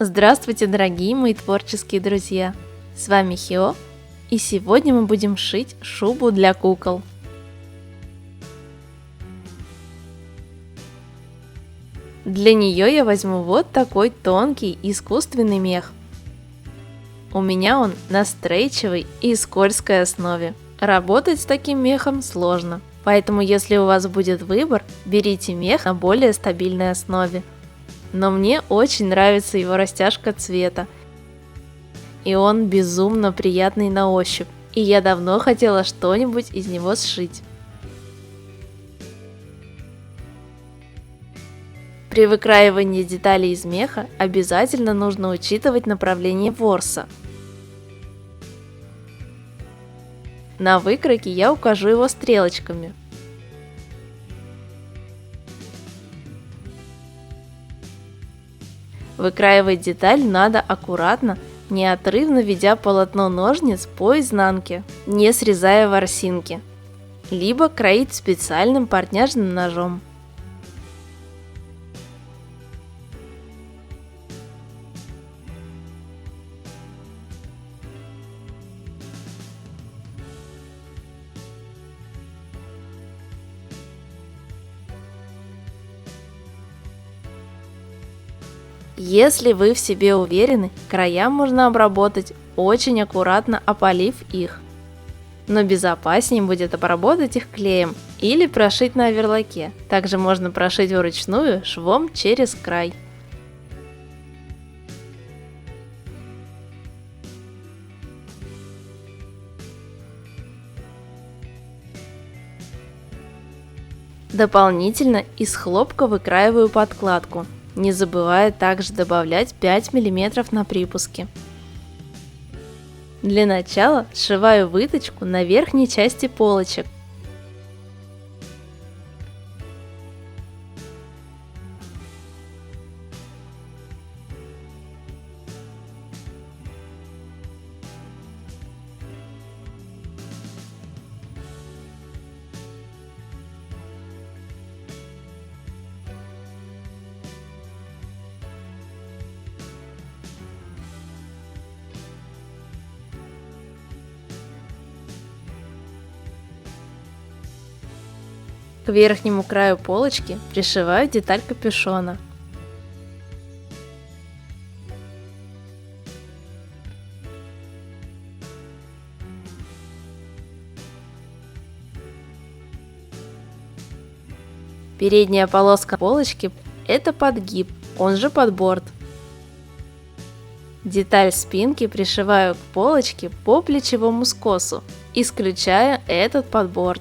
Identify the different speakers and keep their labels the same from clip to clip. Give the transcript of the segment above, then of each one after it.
Speaker 1: Здравствуйте, дорогие мои творческие друзья! С вами Хио, и сегодня мы будем шить шубу для кукол. Для нее я возьму вот такой тонкий искусственный мех. У меня он на стрейчевой и скользкой основе. Работать с таким мехом сложно, поэтому если у вас будет выбор, берите мех на более стабильной основе. Но мне очень нравится его растяжка цвета, и он безумно приятный на ощупь, и я давно хотела что-нибудь из него сшить. При выкраивании деталей из меха обязательно нужно учитывать направление ворса. На выкройке я укажу его стрелочками. Выкраивать деталь надо аккуратно, неотрывно ведя полотно ножниц по изнанке, не срезая ворсинки, либо кроить специальным портняжным ножом. Если вы в себе уверены, края можно обработать очень аккуратно, опалив их. Но безопаснее будет обработать их клеем или прошить на оверлоке. Также можно прошить вручную швом через край. Дополнительно из хлопка выкраиваю подкладку, не забывая также добавлять 5 мм на припуске. Для начала сшиваю выточку на верхней части полочек. К верхнему краю полочки пришиваю деталь капюшона. Передняя полоска полочки – это подгиб, он же подборд. Деталь спинки пришиваю к полочке по плечевому скосу, исключая этот подборд.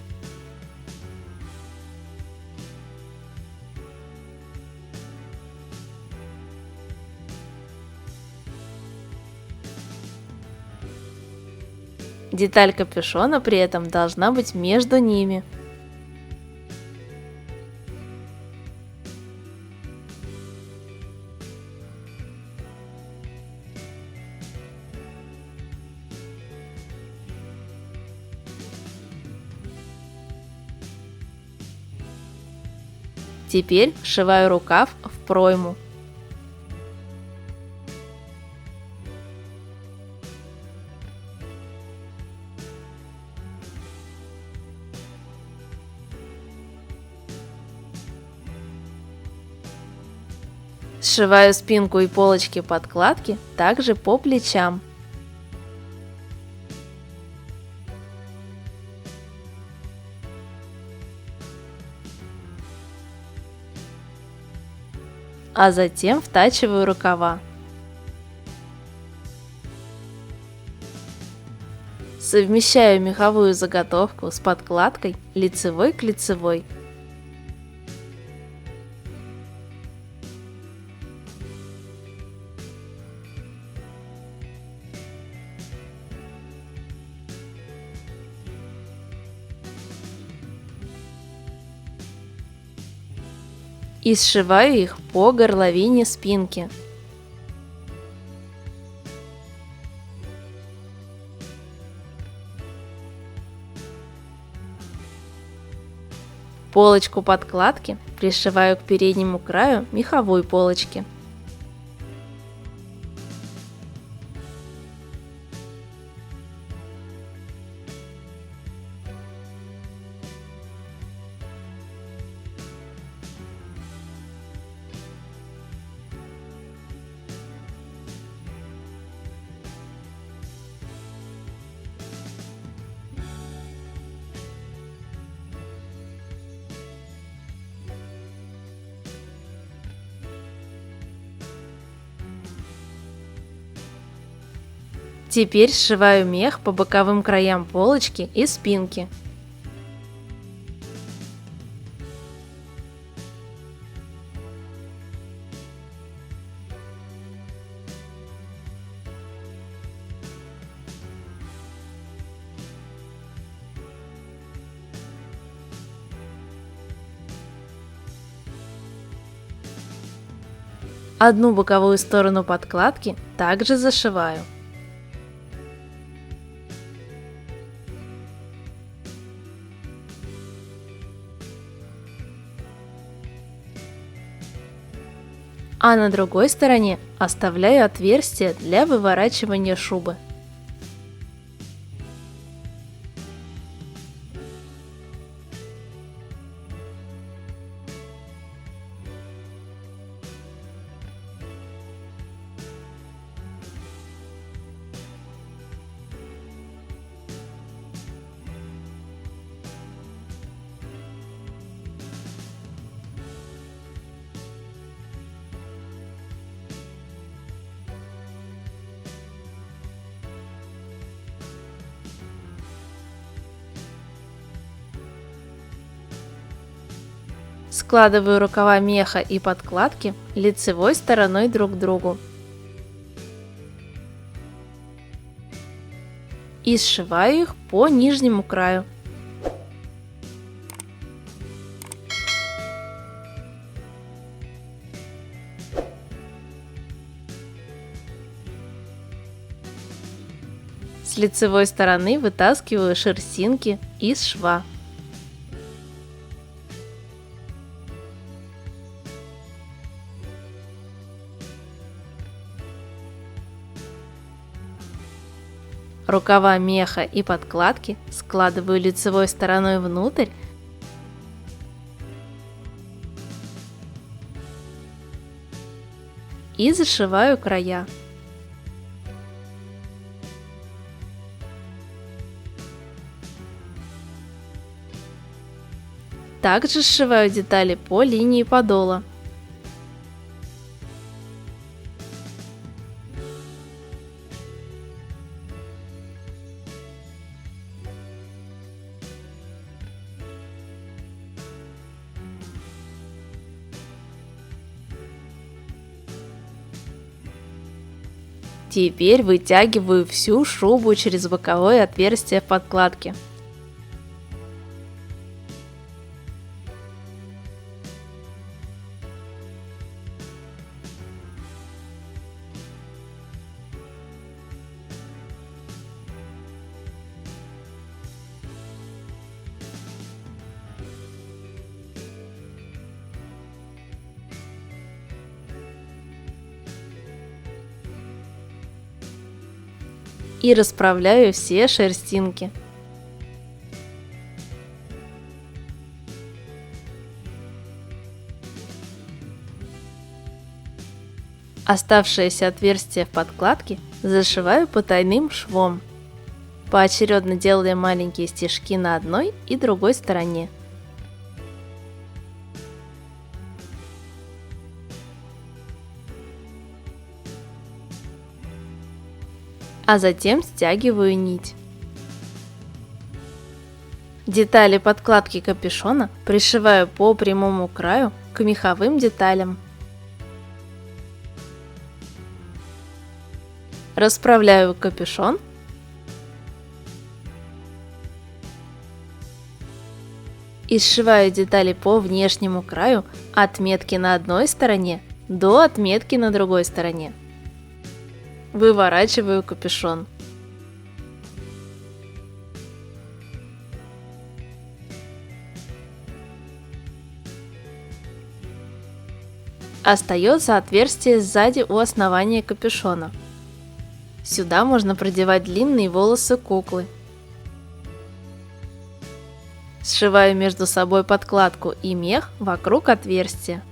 Speaker 1: Деталь капюшона при этом должна быть между ними. Теперь сшиваю рукав в пройму. Сшиваю спинку и полочки подкладки также по плечам. А затем втачиваю рукава. Совмещаю меховую заготовку с подкладкой лицевой к лицевой. И сшиваю их по горловине спинки. Полочку подкладки пришиваю к переднему краю меховой полочки. Теперь сшиваю мех по боковым краям полочки и спинки. Одну боковую сторону подкладки также зашиваю. А на другой стороне оставляю отверстие для выворачивания шубы. Складываю рукава меха и подкладки лицевой стороной друг к другу и сшиваю их по нижнему краю. С лицевой стороны вытаскиваю шерстинки из шва. Рукава меха и подкладки складываю лицевой стороной внутрь и зашиваю края. Также сшиваю детали по линии подола. Теперь вытягиваю всю шубу через боковое отверстие в подкладке. И расправляю все шерстинки. Оставшееся отверстие в подкладке зашиваю потайным швом, поочередно делая маленькие стежки на одной и другой стороне. А затем стягиваю нить. Детали подкладки капюшона пришиваю по прямому краю к меховым деталям. Расправляю капюшон и сшиваю детали по внешнему краю от метки на одной стороне до отметки на другой стороне. Выворачиваю капюшон. Остается отверстие сзади у основания капюшона. Сюда можно продевать длинные волосы куклы. Сшиваю между собой подкладку и мех вокруг отверстия.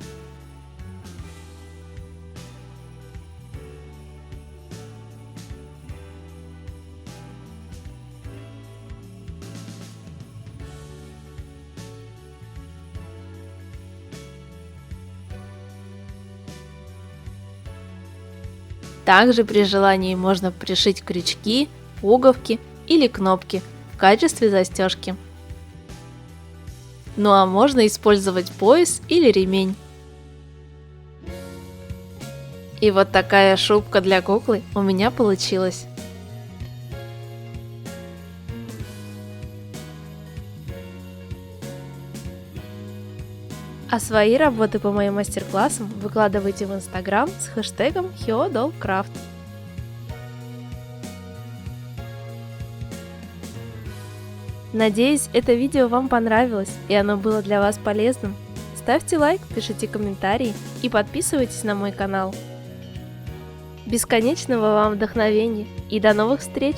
Speaker 1: Также при желании можно пришить крючки, пуговки или кнопки в качестве застежки. Ну а можно использовать пояс или ремень. И вот такая шубка для куклы у меня получилась. А свои работы по моим мастер-классам выкладывайте в Instagram с хэштегом HyoDollCraft. Надеюсь, это видео вам понравилось и оно было для вас полезным. Ставьте лайк, пишите комментарии и подписывайтесь на мой канал. Бесконечного вам вдохновения и до новых встреч!